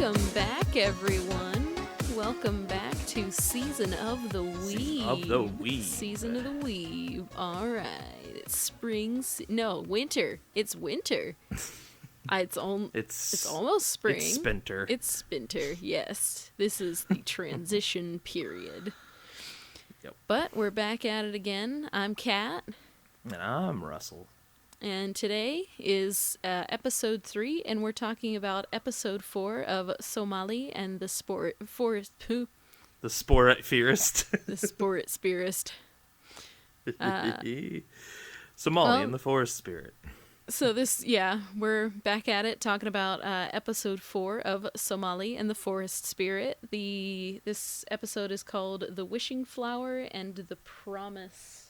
Welcome back, everyone. Welcome back to Season of the Weeb. Season of the Weeb. Season of the Weeb. All right. It's spring. No, winter. It's winter. It's almost spring. It's spinter. It's spinter. Yes. This is the transition period. Yep. But we're back at it again. I'm Kat. And I'm Russell. And today is episode 3, and we're talking about episode 4 of Somali and the forest poo. The Sporit Fearist. The Sporit Spirist. Somali and the Forest Spirit. So we're back at it talking about episode 4 of Somali and the Forest Spirit. This episode is called The Wishing Flower and the Promise.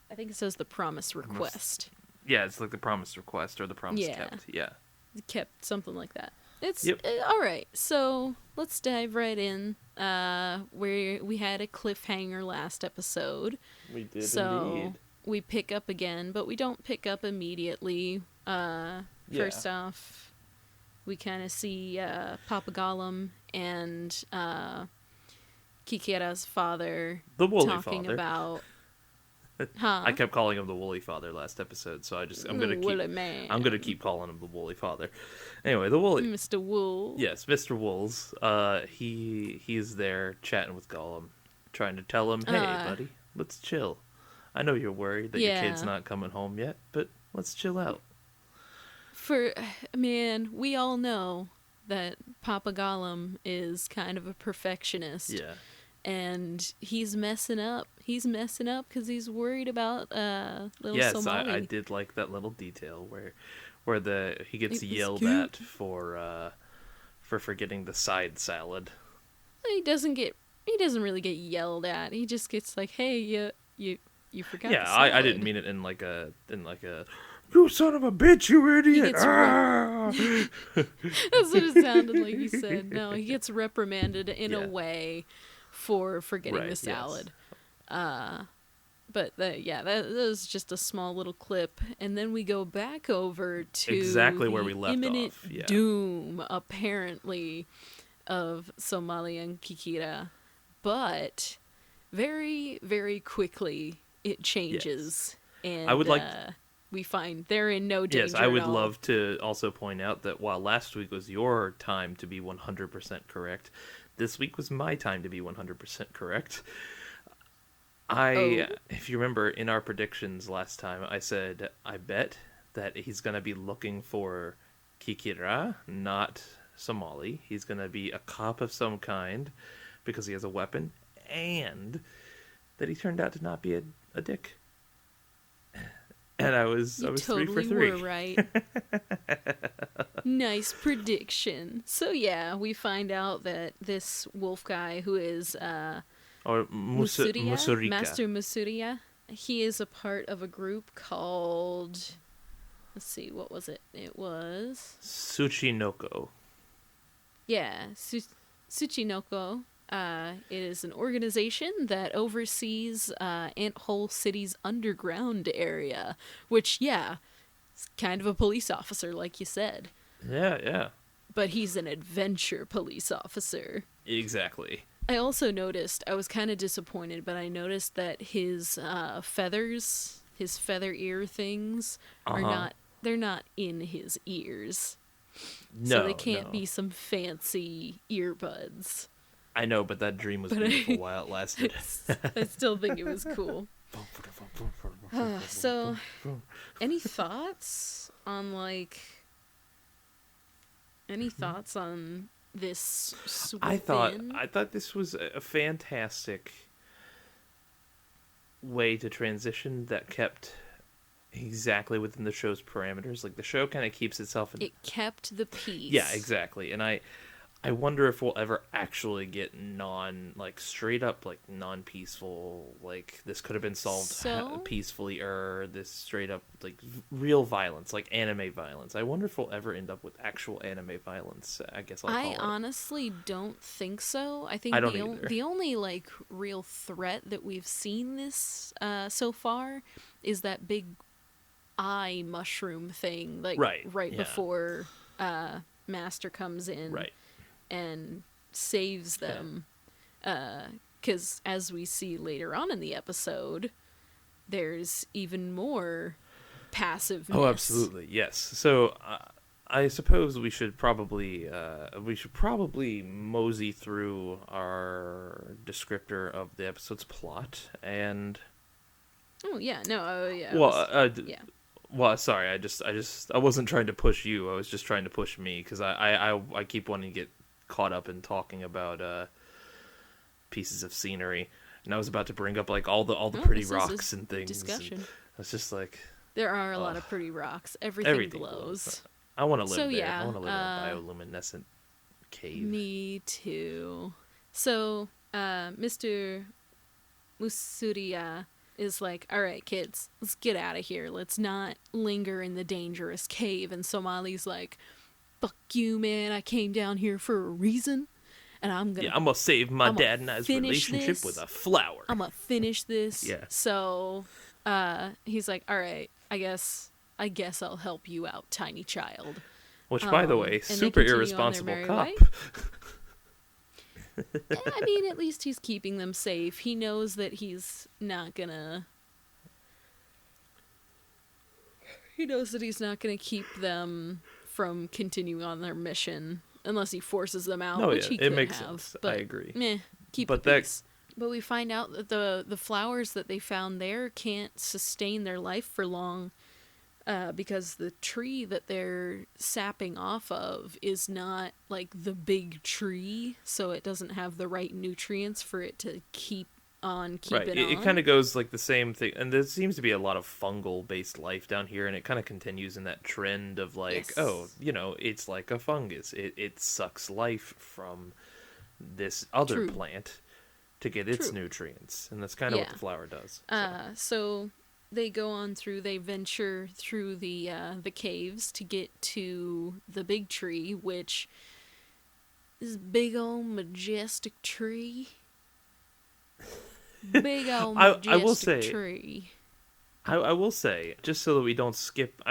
I think it says the Promise Request. Yeah, it's like the Promise Request or the Promise Kept. Yeah. Kept, something like that. It's Yep. All right. So let's dive right in. Where we had a cliffhanger last episode. We did indeed. We pick up again, but we don't pick up immediately. First off, we kind of see Papa Gollum and Kikira's father The woolly talking father. about. Huh? I kept calling him the Woolly Father last episode, so I'm gonna keep calling him the Woolly Father. Anyway, the Woolly Mr. Wool. Yes, Mr. Wools. He's there chatting with Gollum, trying to tell him, "Hey, buddy, let's chill. I know you're worried that your kid's not coming home yet, but let's chill out." We all know that Papa Gollum is kind of a perfectionist. Yeah. And he's messing up. He's messing up because he's worried about little Somali. Yes, I did like that little detail where he gets yelled cute. at for forgetting the side salad. He doesn't really get yelled at. He just gets like, "Hey, you forgot." Yeah, the salad. I didn't mean it in like a "You son of a bitch, you idiot!" That's what it sounded like he said. No, he gets reprimanded in a way for forgetting the salad. Yes. But that was just a small little clip, and then we go back over to exactly where we left imminent off. Yeah. doom, apparently, of Somali and Kikira, but very, very quickly it changes, and I would we find they're in no danger. Yes, I would at all. love to also point out that while last week was your time to be 100% correct, this week was my time to be 100% correct. If you remember, in our predictions last time, I said, I bet that he's going to be looking for Kikira, not Somali. He's going to be a cop of some kind because he has a weapon, and that he turned out to not be a dick. And I was totally 3 for 3. were right. Nice prediction. So we find out that this wolf guy who is Or Musurika. Master Musuria, he is a part of a group called, let's see, what was it? It was Tsuchinoko. Yeah, Tsuchinoko. It is an organization that oversees Ant Hole City's underground area, which, is kind of a police officer, like you said. Yeah. But he's an adventure police officer. Exactly. I also noticed, I was kind of disappointed, but I noticed that his feathers, his feather ear things, they're not in his ears. No, so they can't be some fancy earbuds. I know, but that dream was beautiful while it lasted. I still think it was cool. So, any thoughts on this swoop I thought in? this was a fantastic way to transition that kept exactly within the show's parameters. Like, the show kind of keeps itself in... It kept the peace. Yeah, exactly. And I wonder if we'll ever actually get straight up, non-peaceful, this could have been solved peacefully, or this straight up, real violence, like anime violence. I wonder if we'll ever end up with actual anime violence, I guess I'll call it. I honestly don't think so. I think the only, real threat that we've seen this so far is that big eye mushroom thing, right before master comes in Right. and saves them. Because as we see later on in the episode, there's even more passiveness. Oh, absolutely, yes. So I suppose we should probably mosey through our descriptor of the episode's plot and. Oh yeah, no, yeah. Well, yeah. Well, sorry, I wasn't trying to push you. I was just trying to push me because I keep wanting to get caught up in talking about pieces of scenery, and I was about to bring up like all the pretty rocks and things. Discussion. I was just like, there are a lot of pretty rocks. Everything glows. I want to live there. Yeah, I want to live in a bioluminescent cave. Me too. So, Mr. Musuriya is like, all right, kids, let's get out of here. Let's not linger in the dangerous cave. And Somali's like, fuck you, man. I came down here for a reason. And I'm gonna save my dad and I's relationship with a flower. I'm gonna finish this. Yeah. So, he's like, all right, I guess I'll help you out, tiny child. Which, by the way, super irresponsible cop. I mean, at least he's keeping them safe. He knows that he's not gonna keep them from continuing on their mission unless he forces them out, which he could makes have. Sense. But, I agree. Keep the peace. But we find out that the flowers that they found there can't sustain their life for long. Because the tree that they're sapping off of is not like the big tree, so it doesn't have the right nutrients for it to keep on keeping on. It kind of goes like the same thing, and there seems to be a lot of fungal-based life down here, and it kind of continues in that trend of like, it's like a fungus. It sucks life from this other plant to get its nutrients, and that's kind of what the flower does. So they go on through, they venture through the caves to get to the big tree, which is big old majestic tree. Big old majestic tree. I will say, just so that we don't skip,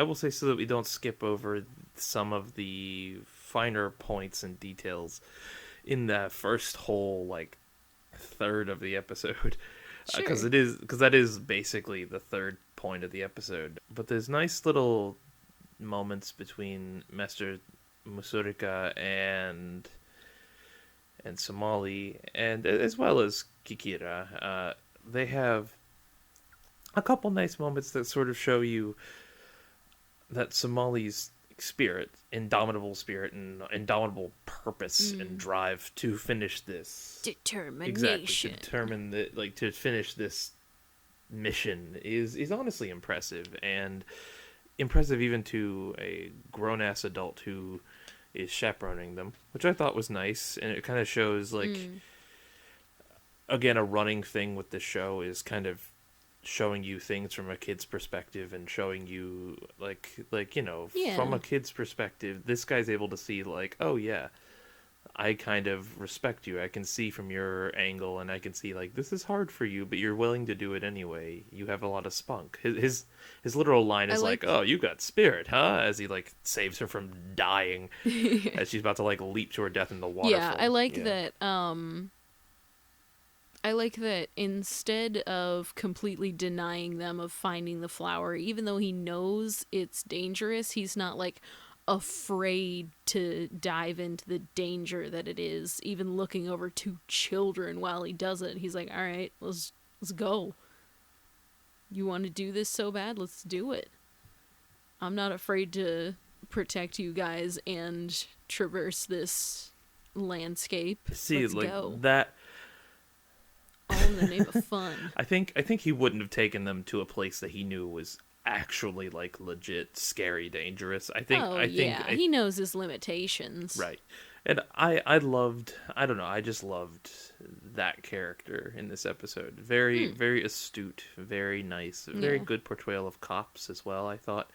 over some of the finer points and details in the first whole, like, third of the episode. Because that is basically the third point of the episode. But there's nice little moments between Master Musurika and Somali, and as well as Kikira. They have a couple nice moments that sort of show you that Somali's indomitable spirit and indomitable purpose and drive to finish this determination. To finish this mission is honestly impressive, and impressive even to a grown-ass adult who is chaperoning them, which I thought was nice. And it kind of shows, like, again, a running thing with this show is kind of showing you things from a kid's perspective, and showing you from a kid's perspective, this guy's able to see, like, oh yeah, I kind of respect you. I can see from your angle, and I can see, like, this is hard for you, but you're willing to do it anyway. You have a lot of spunk. His literal line is like, oh, you got spirit, huh? As he, like, saves her from dying as she's about to, like, leap to her death in the waterfall. Yeah, I like that. I like that instead of completely denying them of finding the flower, even though he knows it's dangerous, he's not, like, afraid to dive into the danger that it is, even looking over two children while he does it. He's like, all right, let's go. You want to do this so bad? Let's do it. I'm not afraid to protect you guys and traverse this landscape. See, let's like, go. That... all in the name of fun. I think he wouldn't have taken them to a place that he knew was actually, like, legit scary, dangerous. I think he knows his limitations. Right. And I just loved that character in this episode. Very very astute, very nice, very good portrayal of cops as well, I thought.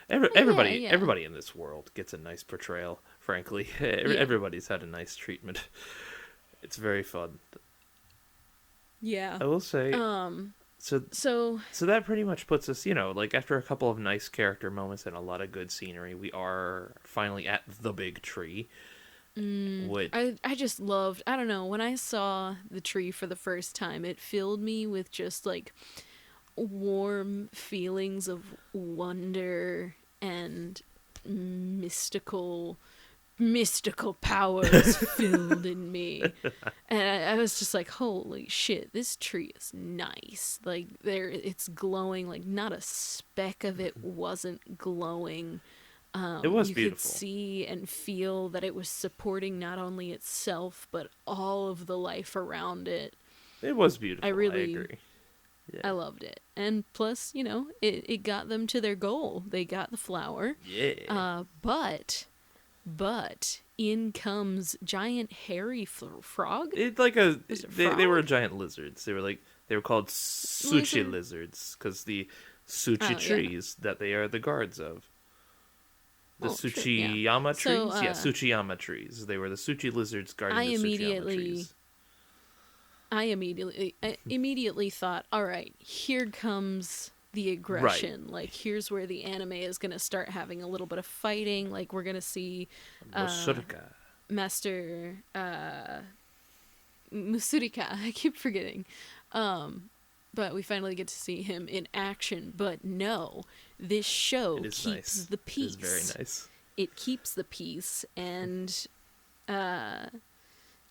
Everybody in this world gets a nice portrayal, frankly. Everybody's had a nice treatment. It's very fun. Yeah. I will say So So, so that pretty much puts us, like after a couple of nice character moments and a lot of good scenery, we are finally at the big tree. What I just loved, I don't know, when I saw the tree for the first time, it filled me with just like warm feelings of wonder and mystical powers filled in me. And I was just like, holy shit, this tree is nice. Like it's glowing, like not a speck of it wasn't glowing. it was You could beautiful. see and feel that it was supporting not only itself but all of the life around it. It was beautiful. I I really, agree. Yeah. I loved it. And plus, it got them to their goal. They got the flower. Yeah. But in comes giant hairy frog. It like Was it they were frog? giant lizards. They were called sushi Lizard? lizards because the sushi Oh, yeah. trees that they are the guards of. The Oh, true, Tsuchiyama trees? So, Yeah, Tsuchiyama trees. They were the Suchi lizards guarding I the Tsuchiyama immediately- trees. I immediately thought, all right, here comes the aggression. Like, here's where the anime is going to start having a little bit of fighting. Like, we're going to see Mosurika. Master Musurika. I keep forgetting. But we finally get to see him in action. But no, this show It is keeps nice. the peace. It is very nice. It keeps the peace, and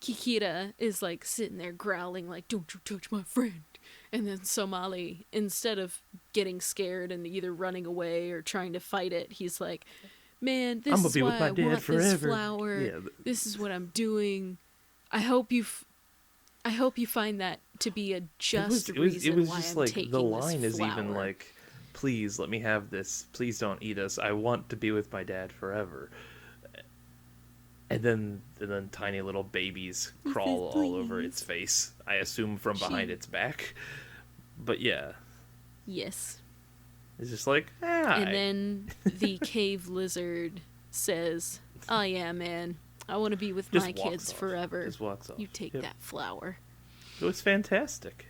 Kikira is like sitting there growling like, "Don't you touch my friend!" And then Somali, instead of getting scared and either running away or trying to fight it, he's like, "Man, this I'm gonna is be with why my I dad want this forever." flower. Yeah, This is what I'm doing. I hope you find that to be a just reason it was why just I'm like taking the this line is even flower." like, "Please let me have this. Please don't eat us. I want to be with my dad forever." And then tiny little babies crawl all over its face. I assume from behind its back. But yeah, Yes. it's just like, "Hi." And then the cave lizard says, "Oh yeah, man, I want to be with Just my walks kids off. forever. Just walks off. You take Yep. that flower." It was fantastic.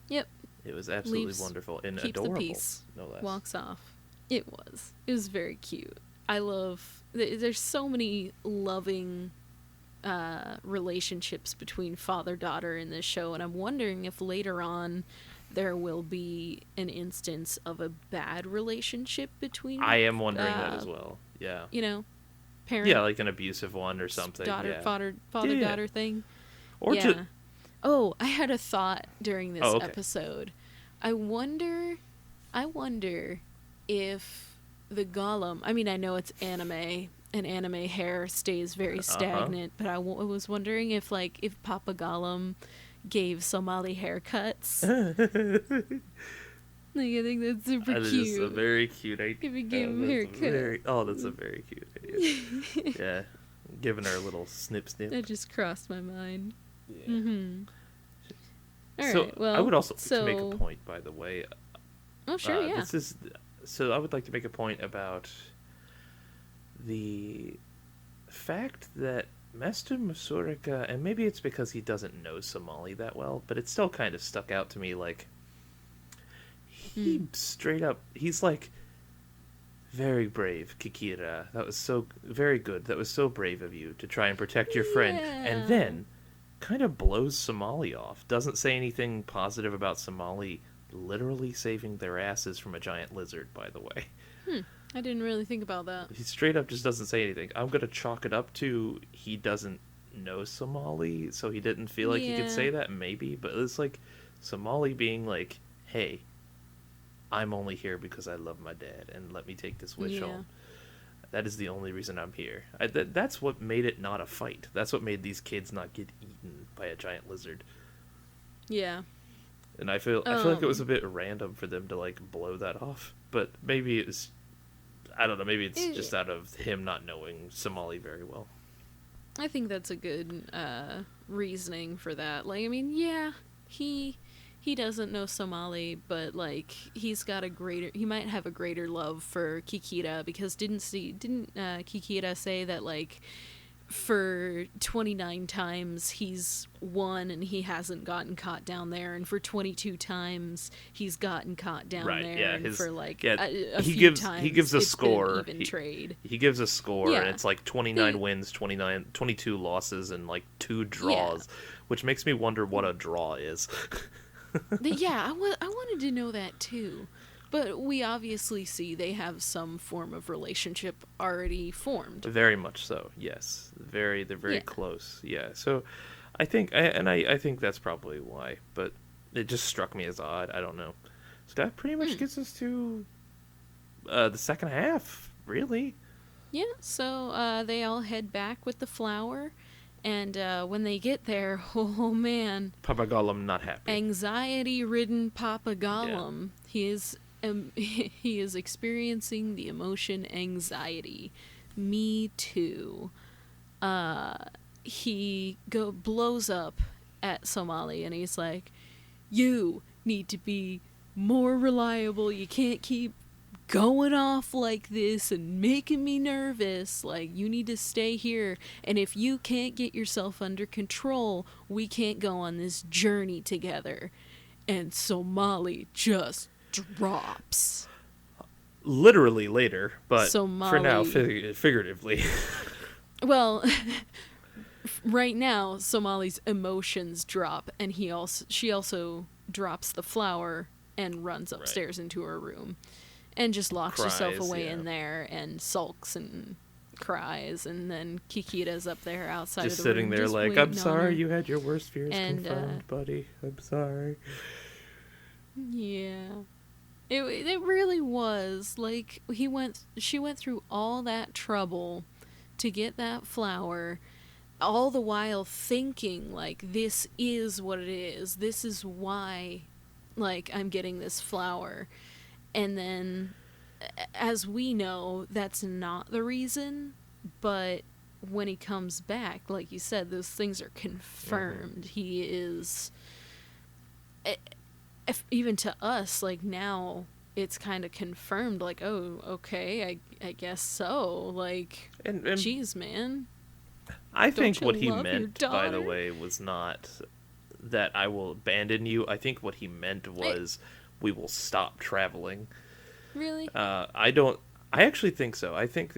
Yep. It was absolutely Leaves, wonderful and keeps adorable, the peace, no less. walks off. It was very cute. I love. There's so many loving relationships between father-daughter in this show, and I'm wondering if later on there will be an instance of a bad relationship between. I am wondering that as well. Yeah. Parent. Yeah, like an abusive one or something. Daughter, yeah. father-daughter thing. Or yeah. just Oh, I had a thought during this okay. episode. I wonder if the golem. I mean, I know it's anime, and anime hair stays very stagnant. But I was wondering if Papa Golem gave Somali haircuts. Like, I think that's super that cute. is a very cute idea. If he gave him a That's haircut. that's a very cute idea. Yeah. Giving her a little snip. That just crossed my mind. Yeah. Mm-hmm. All So right. Well, I would also like so... to make a point, by the way. Oh, sure, yeah. So I would like to make a point about the fact that Master Musurika, and maybe it's because he doesn't know Somali that well, but it still kind of stuck out to me. Like, he straight up, he's like, "Very brave, Kikira. That was so very good. That was so brave of you to try and protect your friend." And then kind of blows Somali off. Doesn't say anything positive about Somali literally saving their asses from a giant lizard, by the way. I didn't really think about that. He straight up just doesn't say anything. I'm going to chalk it up to he doesn't know Somali, so he didn't feel like he could say that, maybe. But it's like Somali being like, "Hey, I'm only here because I love my dad, and let me take this wish home. That is the only reason I'm here." That's what made it not a fight. That's what made these kids not get eaten by a giant lizard. Yeah. And I feel like it was a bit random for them to like blow that off. But maybe it was, I don't know, maybe it's just out of him not knowing Somali very well. I think that's a good reasoning for that. Like, I mean, yeah, he doesn't know Somali, but like he might have a greater love for Kikira, because didn't Kikira say that like for 29 times he's won and he hasn't gotten caught down there, and for 22 times he's gotten caught down Right, there, yeah, and for like yeah, a he few gives times he gives a it's score. been even trade. He gives a score, Yeah. and it's like 29 wins, 22 losses, and like 2 draws, which makes me wonder what a draw is. Yeah, I wanted to know that too. But we obviously see they have some form of relationship already formed. Very much so, yes. They're very Yeah. close, yeah. So I think, I think that's probably why, but it just struck me as odd. I don't know. So that pretty much gets us to the second half, really. Yeah, so they all head back with the flower, and when they get there, oh man, Papa Gollum not happy. anxiety-ridden Papa Gollum. He is experiencing the emotion anxiety. Me too. He blows up at Somali, and he's like, "You need to be more reliable. You can't keep going off like this and making me nervous. Like, you need to stay here. And if you can't get yourself under control, we can't go on this journey together." And Somali just drops. Literally later, but Somali. for now, figuratively. Well, right now, Somali's emotions drop, and she also drops the flower and runs upstairs into her room. And just locks herself away in there and sulks and cries, and then Kikita's up there outside just of the room. Sitting there just like, waiting I'm on sorry her. you had your worst fears And, confirmed, buddy. I'm sorry. Yeah. It really was. Like, she went through all that trouble to get that flower, all the while thinking, like, this is what it is. This is why, like, I'm getting this flower. And then, as we know, that's not the reason, but when he comes back, like you said, those things are confirmed. He is, even to us, like, now it's kind of confirmed, like, oh, okay, I guess so. Like, And jeez, man. I think you what he love your meant, by the daughter? way, was not that I will abandon you. I think what he meant was we will stop traveling. Really? I actually think so. I think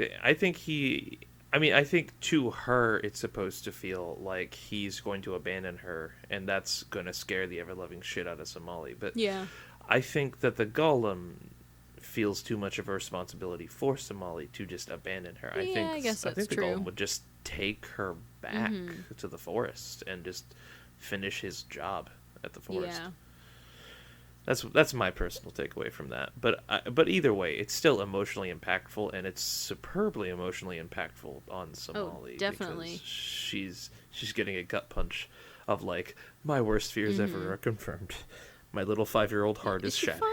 to her it's supposed to feel like he's going to abandon her, and that's going to scare the ever-loving shit out of Somali. But Yeah. I think that the Golem feels too much of a responsibility for Somali to just abandon her. Yeah, I guess that's the true. Golem would just take her back to the forest and just finish his job at the forest. Yeah. That's my personal takeaway from that. But either way, it's still emotionally impactful, and it's superbly emotionally impactful on Somali. Definitely. Because she's getting a gut punch of, like, my worst fears ever are confirmed. My little 5-year-old heart is she shattered. 5?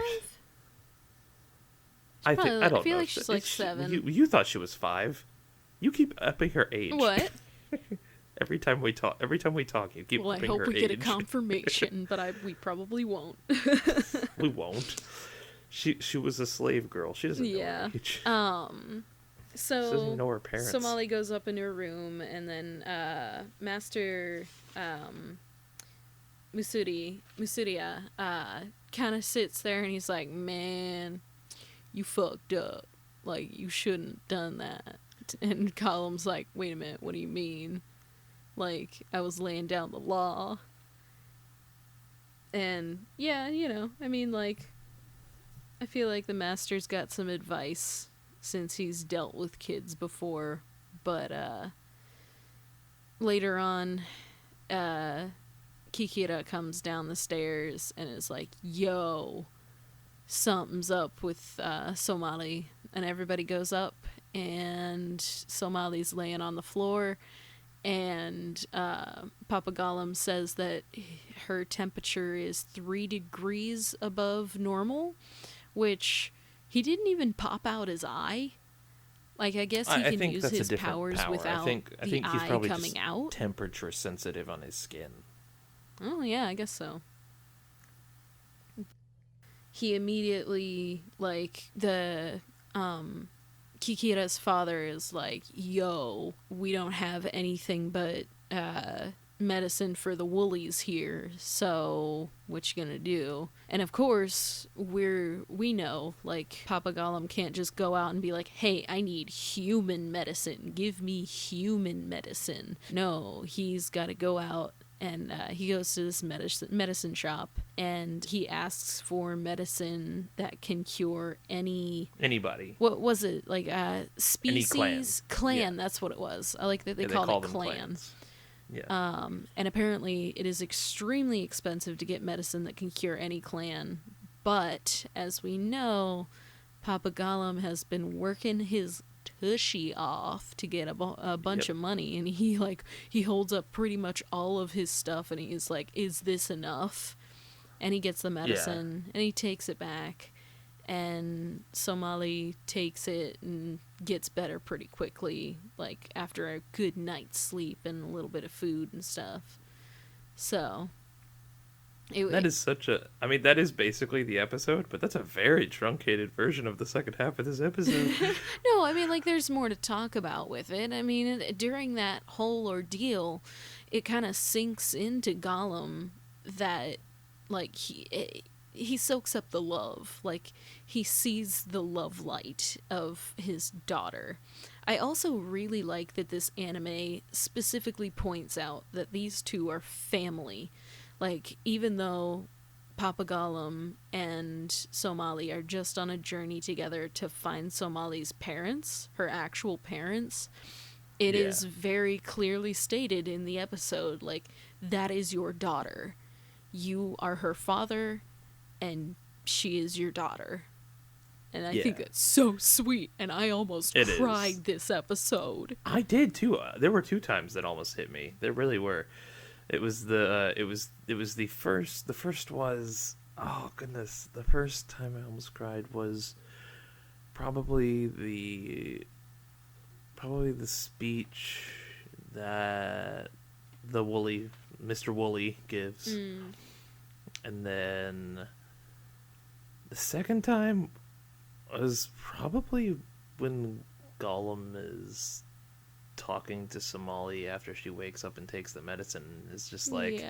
I don't feel know. like she's like 7. You thought she was 5. You keep upping her age. What? Every time we talk, you keep Well, I upping hope her we age. get a confirmation, but we probably won't. We won't. She was a slave girl. She doesn't know her age. So she doesn't know her parents. Somali goes up into her room, and then Master Musudia kind of sits there, and he's like, "Man, you fucked up. Like, you shouldn't have done that." And Gollum's like, "Wait a minute, what do you mean? Like, I was laying down the law." And yeah, I mean, like, I feel like the Master's got some advice since he's dealt with kids before, but later on, Kikira comes down the stairs and is like, "Yo, something's up with Somali," and everybody goes up, and Somali's laying on the floor, and Papa Gollum says that her temperature is 3 degrees above normal, which he didn't even pop out his eye. Like, I guess he can use his powers without I think the he's eye probably coming just out. temperature sensitive on his skin. Oh, yeah, I guess so. He immediately, like, the Kikira's father is like, yo, we don't have anything but medicine for the woolies here, so what you gonna do? And of course, we know, like, Papa Gollum can't just go out and be like, hey, I need human medicine, give me human medicine. No, he's gotta go out, and he goes to this medicine shop, and he asks for medicine that can cure anybody. What was it, like, species? Clan, Yeah. that's what it was. I like that they Yeah, called it them clan. clans. Yeah. And apparently it is extremely expensive to get medicine that can cure any clan. But, as we know, Papa Gollum has been working his tushy off to get a bunch of money, and he holds up pretty much all of his stuff, and he's like, is this enough? And he gets the medicine, and he takes it back, and Somali takes it and gets better pretty quickly, like, after a good night's sleep and a little bit of food and stuff. So that is basically the episode, but that's a very truncated version of the second half of this episode. No, I mean, like, there's more to talk about with it. I mean, during that whole ordeal, it kind of sinks into Gollum that, like, he soaks up the love. Like, he sees the love light of his daughter. I also really like that this anime specifically points out that these two are family. Like, even though Papa Gollum and Somali are just on a journey together to find Somali's parents, her actual parents, it is very clearly stated in the episode, like, that is your daughter. You are her father, and she is your daughter. And I think that's so sweet, and I almost cried this episode. I did too. There were 2 times that almost hit me. There really were. It was the first. The first was, oh goodness. The first time I almost cried was probably the speech that the Mr. Wooly gives, and then the second time was probably when Gollum is talking to Somali after she wakes up and takes the medicine. It's just like,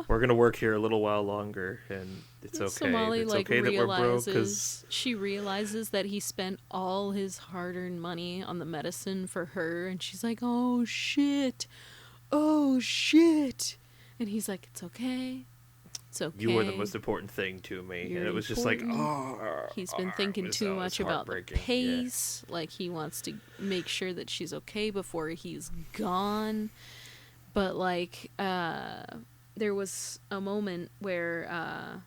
we're gonna work here a little while longer, and it's okay. Somali, it's like, okay that we're broke, 'cause she realizes that he spent all his hard-earned money on the medicine for her, and she's like, oh shit, and he's like, it's okay. It's okay. You were the most important thing to me. And it was just like, he's been thinking too much about the pace. Like, he wants to make sure that she's okay before he's gone. But, like, there was a moment where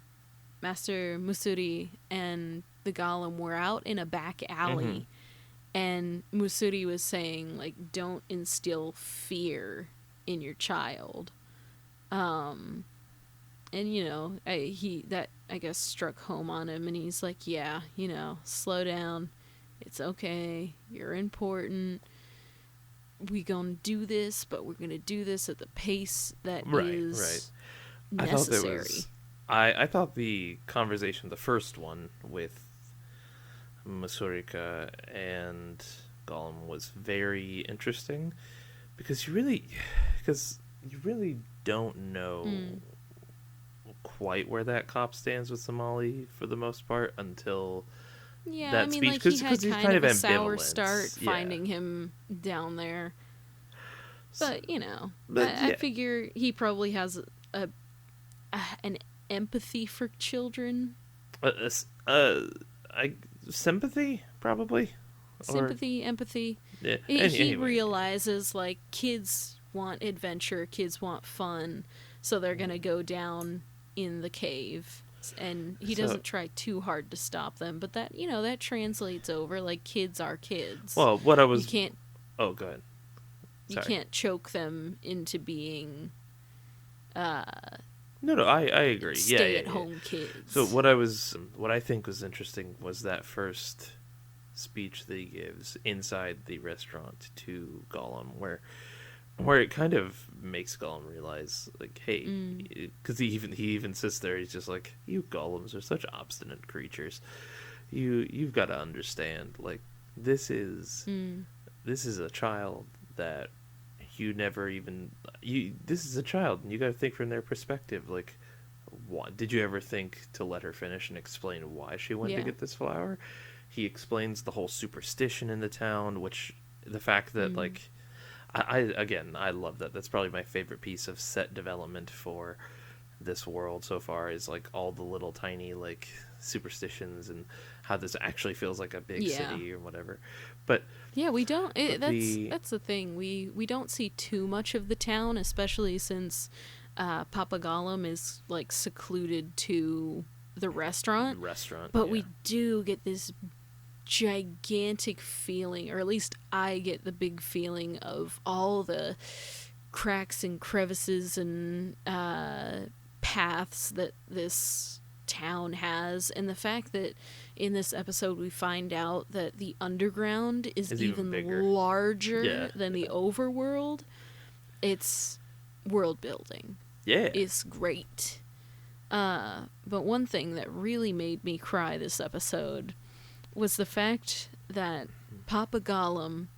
Master Musuri and the Golem were out in a back alley. And Musuri was saying, like, don't instill fear in your child. And, you know, I guess struck home on him, and he's like, yeah, you know, slow down. It's okay. You're important. We gonna do this, but we're gonna do this at the pace that is necessary. I thought the conversation, the first one with Masurika and Gollum, was very interesting because you really don't know quite where that cop stands with Somali for the most part until that speech. Like, he had kind of a sour start finding him down there. But, you know, I figure he probably has an empathy for children. Sympathy, probably. Empathy. Yeah. He realizes, like, kids want adventure, kids want fun, so they're gonna go down in the cave, and he doesn't try too hard to stop them, but that, you know, that translates over, like, kids are kids. Well, what I was... You can't... Oh, go ahead. Sorry. You can't choke them into being... No, I agree. Stay-at-home kids. So what I think was interesting was that first speech that he gives inside the restaurant to Gollum, where it kind of makes Gollum realize, like, hey, because he even sits there, he's just like, you Gollums are such obstinate creatures. You've got to understand, like, this is Mm. this is a child that you never even this is a child, and you got to think from their perspective. Like, what did you ever think to let her finish and explain why she went to Yeah. get this flower? He explains the whole superstition in the town, which the fact that Mm. like I again, I love that. That's probably my favorite piece of set development for this world so far, is like all the little tiny like superstitions and how this actually feels like a big Yeah. city or whatever. But Yeah, we don't. That's the that's the thing. We don't see too much of the town, especially since Papa Gollum is like secluded to the restaurant. restaurant, But yeah. we do get this gigantic feeling, or at least I get the big feeling of all the cracks and crevices and paths that this town has, and the fact that in this episode we find out that the underground is Is even even bigger. larger Yeah. than the overworld. It's world building. Yeah. It's great. But one thing that really made me cry this episode was the fact that Papa Gollum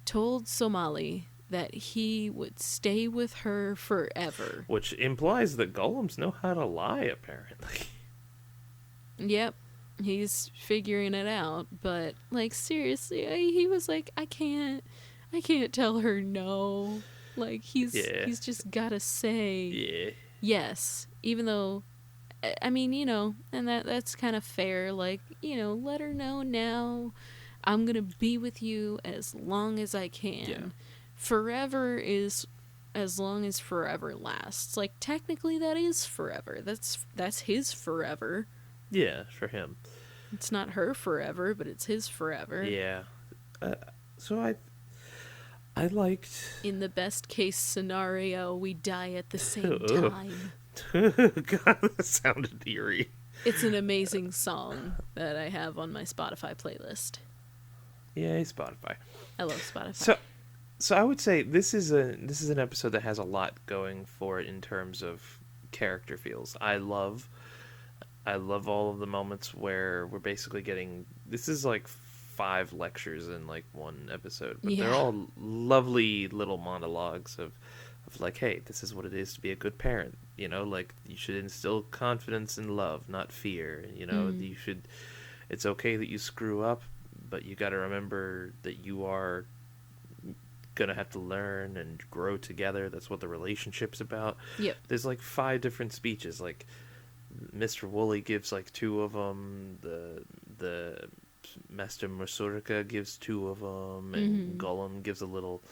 told Somali that he would stay with her forever. Which implies that golems know how to lie, apparently. Yep, he's figuring it out, but like seriously, he was like, I can't tell her no. Like Yeah. he's just gotta say Yeah. yes, even though I mean, and that's kind of fair. Like, let her know now. I'm gonna be with you as long as I can. Yeah. Forever is as long as forever lasts. Like, technically, that is forever. That's his forever. Yeah, for him. It's not her forever, but it's his forever. Yeah. So I liked. In the best case scenario, we die at the same Ugh. time. God, that sounded eerie. It's an amazing song that I have on my Spotify playlist. Yay, Spotify. I love Spotify. So I would say this is an episode that has a lot going for it in terms of character feels. I love all of the moments where we're basically getting, this is like 5 lectures in like one episode, but they're Yeah. all lovely little monologues of like, hey, this is what it is to be a good parent. Like, you should instill confidence and love, not fear. You should. It's okay that you screw up, but you got to remember that you are gonna have to learn and grow together. That's what the relationship's about. Yep. There's like 5 different speeches. Like, Mr. Woolley gives like 2 of them. The Master Musurica gives 2 of them, and Gollum gives a little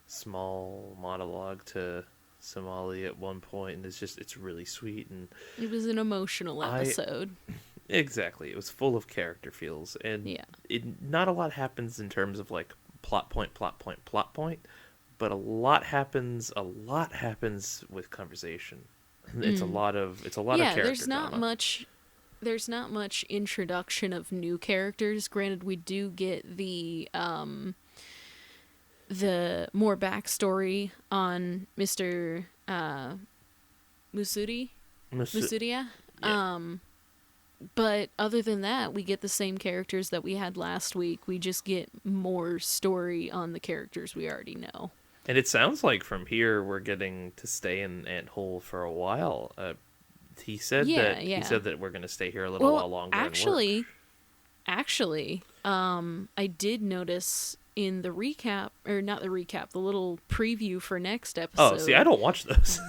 small monologue to Somali at one point, and it's really sweet. And It was an emotional episode. exactly, it was full of character feels, and Yeah. not a lot happens in terms of like plot point, but a lot happens with conversation. It's a lot of character there's not drama. much introduction of new characters. Granted, we do get the more backstory on Mr. Musuria. Yeah. But other than that, we get the same characters that we had last week. We just get more story on the characters we already know. And it sounds like from here we're getting to stay in Ant Hole for a while. He said he said that we're going to stay here a little while longer. Actually, I did notice in the recap, or not the recap, the little preview for next episode. Oh, see, I don't watch those.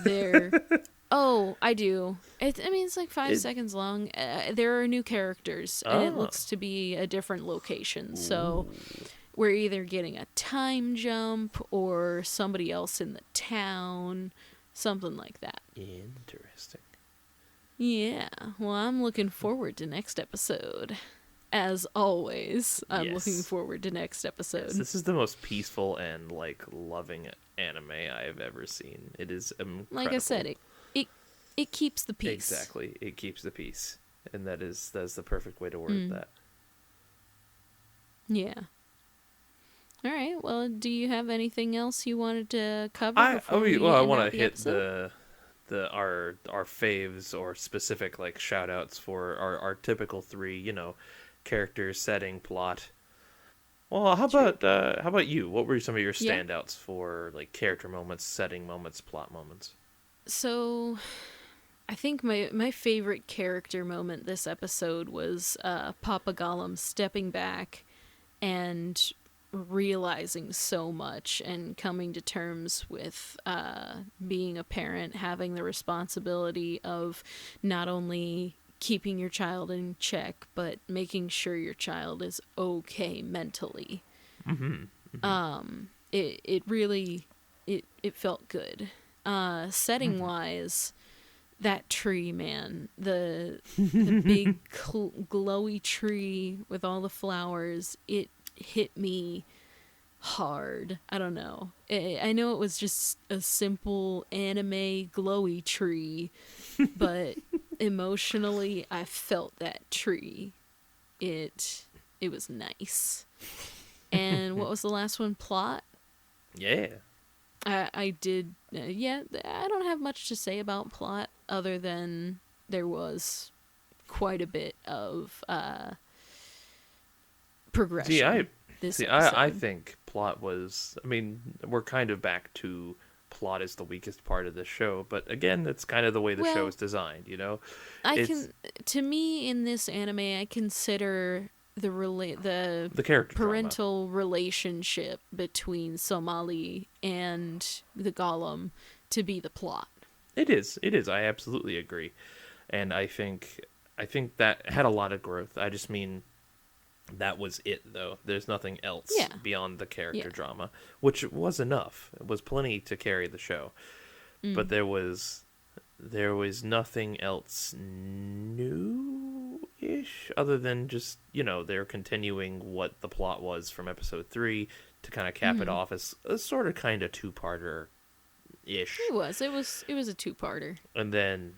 Oh, I do. It's like 5 seconds long. There are new characters, and it looks to be a different location. So we're either getting a time jump or somebody else in the town, something like that. Interesting. Yeah, well, I'm looking forward to next episode. As always, I'm Yes. looking forward to next episode. Yes, this is the most peaceful and like loving anime I have ever seen. It is incredible. Like I said, it keeps the peace. Exactly, it keeps the peace, and that's the perfect way to word that. Yeah. All right. Well, do you have anything else you wanted to cover? I want to to hit our faves or specific like shout outs for our typical 3, characters, setting, plot. Well, how about you? What were some of your Yeah. standouts for like character moments, setting moments, plot moments? So I think my favorite character moment this episode was Papa Gollum stepping back and realizing so much and coming to terms with being a parent, having the responsibility of not only keeping your child in check, but making sure your child is okay mentally. Mm-hmm. Mm-hmm. It really it felt good. Setting Mm-hmm. wise, that tree, man, the big glowy tree with all the flowers, it hit me hard. I don't know. I know it was just a simple anime glowy tree, but emotionally I felt that tree. It was nice. And what was the last one? Plot? Yeah. I did, yeah, I don't have much to say about plot other than there was quite a bit of See, I progression this see. I episode. think plot was. I mean, we're kind of back to plot is the weakest part of the show, but again, that's kind of the way the show Well, is designed. I It's can, to me in this anime, I consider the the character drama. parental relationship between Somali and the Golem to be the plot. It is. It is. I absolutely agree, and I think that had a lot of growth. I just mean that was it though. There's nothing else Yeah, beyond the character yeah. drama, which was enough. It was plenty to carry the show. But Mm. there was nothing else new-ish other than just, they're continuing what the plot was from episode 3 to kind of cap it Mm. off as a sort of kind of two-parter ish. It was a two-parter. And then,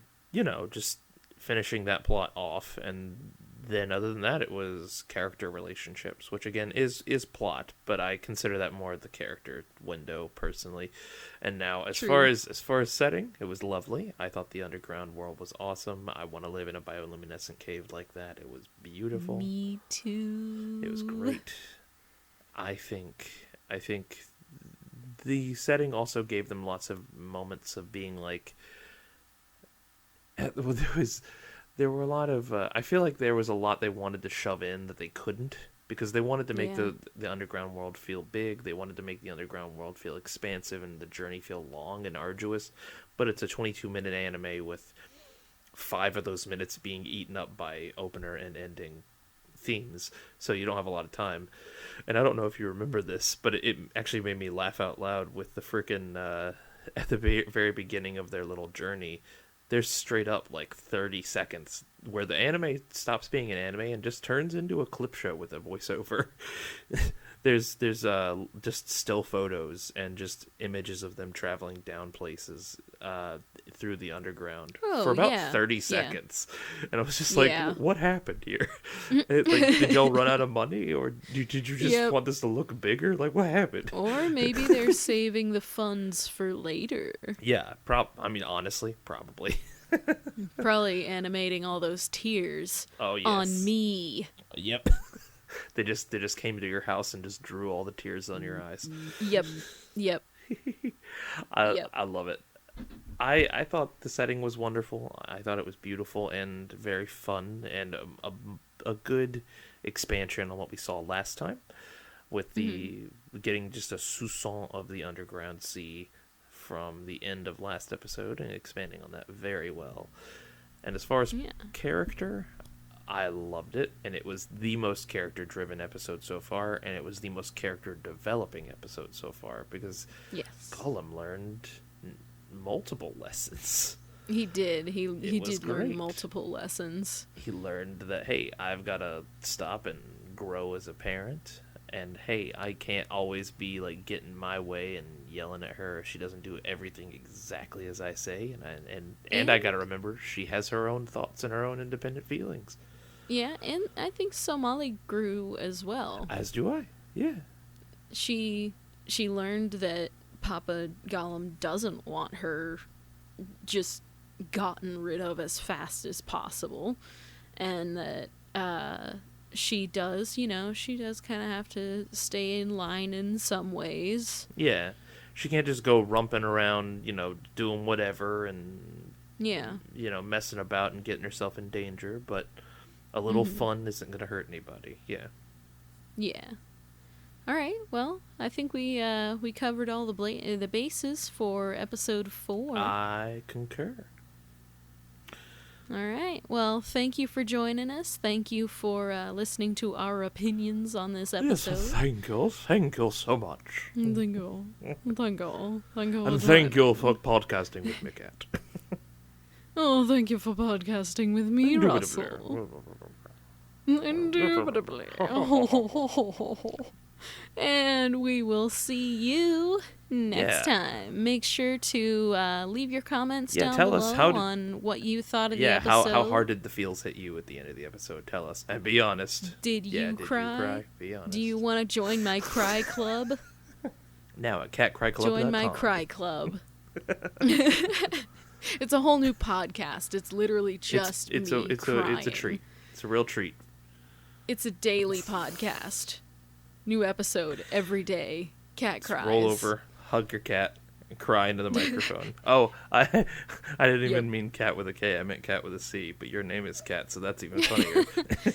just finishing that plot off, and then other than that it was character relationships, which again is plot, but I consider that more the character window personally. And now True. as far as setting, it was lovely. I thought the underground world was awesome. I want to live in a bioluminescent cave like that. It was beautiful. Me too. It was great. I think the setting also gave them lots of moments of being like there were a lot of I feel like there was a lot they wanted to shove in that they couldn't, because they wanted to make Yeah. the underground world feel big. They wanted to make the underground world feel expansive and the journey feel long and arduous, but it's a 22-minute anime with 5 of those minutes being eaten up by opener and ending themes, so you don't have a lot of time. And I don't know if you remember this, but it actually made me laugh out loud with the freaking at the very beginning of their little journey. There's straight up like 30 seconds where the anime stops being an anime and just turns into a clip show with a voiceover. there's just still photos and just images of them traveling down places through the underground for Oh, about yeah. 30 Yeah. seconds. And I was just like, Yeah. what happened here? Did y'all run out of money, or did you just Yep. want this to look bigger? Like, what happened? Or maybe they're saving the funds for later. Yeah, I mean, honestly, probably. Probably animating all those tears Oh yes. on me. Yep. They just came to your house and just drew all the tears on your eyes. Yep. Yep. Yep. I love it. I thought the setting was wonderful. I thought it was beautiful and very fun, and a good expansion on what we saw last time, with the getting just a soupçon of the underground sea from the end of last episode and expanding on that very well. And as far as Yeah. character, I loved it, and it was the most character-driven episode so far, and it was the most character-developing episode so far, because Yes. Gollum learned multiple lessons. He did. He was did great. learn multiple lessons. He learned that, hey, I've got to stop and grow as a parent, and hey, I can't always be like getting my way and yelling at her if she doesn't do everything exactly as I say, and I got to remember she has her own thoughts and her own independent feelings. Yeah, and I think Somali grew as well. As do I. Yeah. She learned that Papa Gollum doesn't want her just gotten rid of as fast as possible, and that she does, she does kind of have to stay in line in some ways. Yeah. She can't just go rumping around, doing whatever and, Yeah. messing about and getting herself in danger. But a little fun isn't going to hurt anybody. Yeah. Yeah. All right. Well, I think we covered all the bases for episode 4. I concur. All right. Well, thank you for joining us. Thank you for listening to our opinions on this episode. Yes, thank you. Thank you so much. Thank you. Thank you. Thank you. And thank you for podcasting with me, Cat. Oh, thank you for podcasting with me, Russell. Indubitably. And we will see you next time. Make sure to leave your comments down below on what you thought of the episode. How hard did the feels hit you at the end of the episode? Tell us. And be honest. Did you cry? Be honest. Do you want to join my cry club? Now at catcryclub.com. Join my cry club. It's a whole new podcast. It's literally just me crying. It's a treat. It's a real treat. It's a daily podcast. New episode every day. Cat cries. Roll over, hug your cat, and cry into the microphone. Oh, I didn't even mean cat with a K. I meant cat with a C. But your name is Cat, so that's even funnier.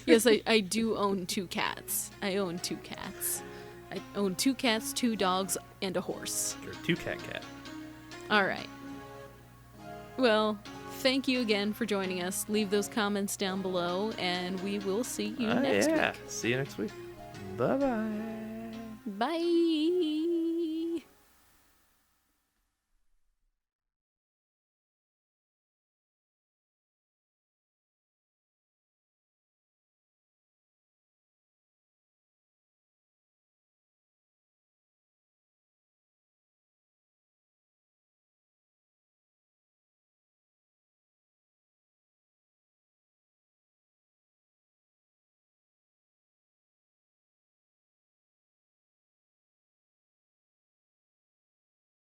Yes, I do own 2 cats. I own 2 cats. I own 2 cats, 2 dogs, and a horse. You're a 2-cat cat. All right. Well, thank you again for joining us. Leave those comments down below, and we will see you next week. See you next week. Bye-bye. Bye.